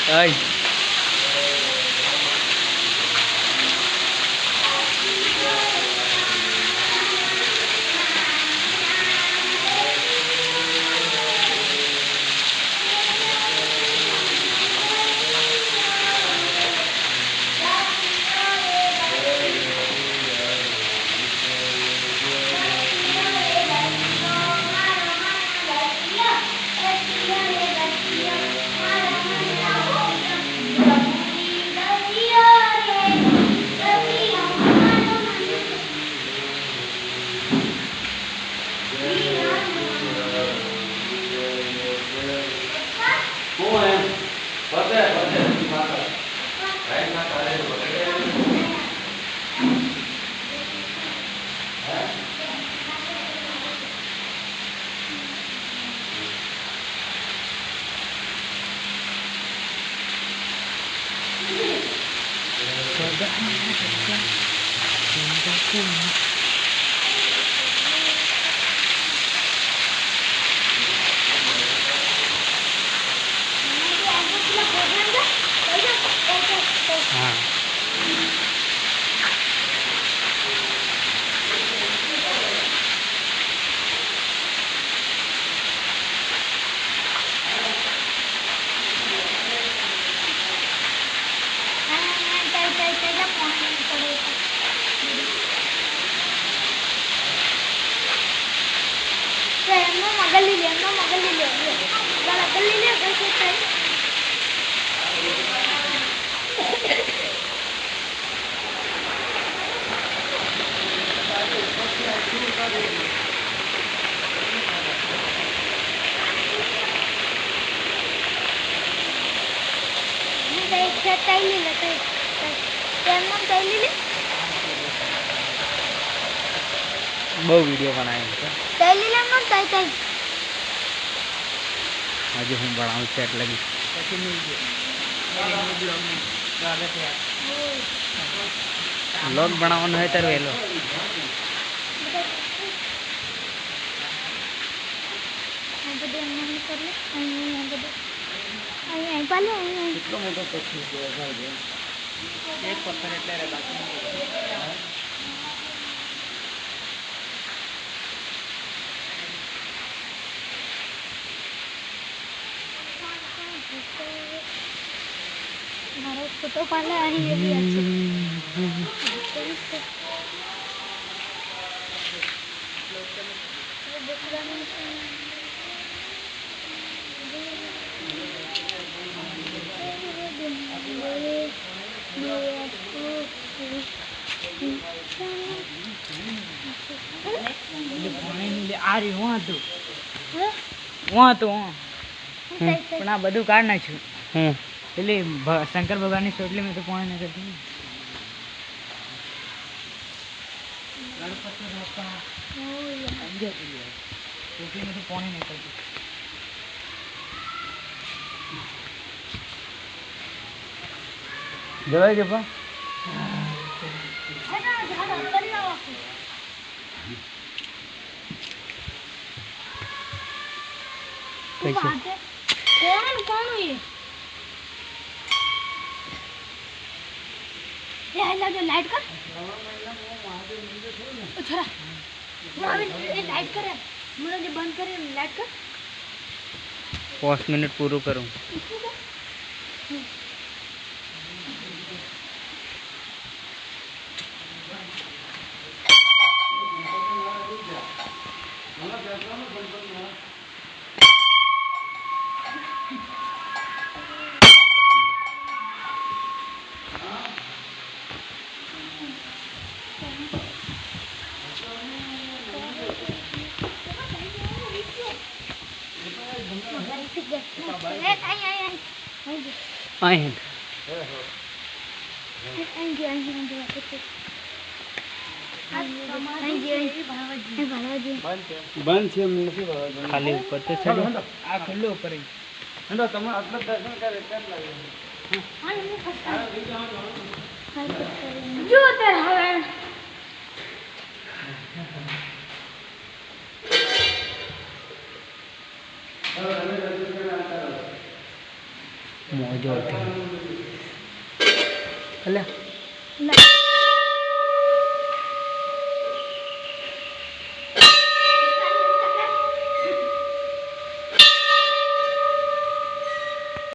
Ơi. બહુ વિડિયો બનાવ્યો છે આજે હું બનાવું સેટ લગી લોગ બનાવવાનો હોય ત્યારે વેલો કેટલો મોટો પથ્થર છે એક પથ્થર એટલે રે બાકી મારો ફોટો પાડે અહીં એ બી আছে આ રી હું હતું પણ આ બધું કાઢ નાખ્યું એટલે શંકર ભગવાનની ચોટલી મેં તો પાણી ન કરતી ગણપતિ બાપા ચોટલી મેં તો પાણી નહીં કરતી જવાય કે પા कौन ये हेला जो लाइट कर छोरा ये लाइट कर मुझे जो बंद करे लाइट कर 5 मिनट पूरा करूं બંધ છે એમ નથી ખાલી ઉપર તો છે આ ખુલ્લો ઉપર હેલો તમે આટલા દર્શન કરે કેમ લાગે જો તે હવે મોજો અલ્યા ના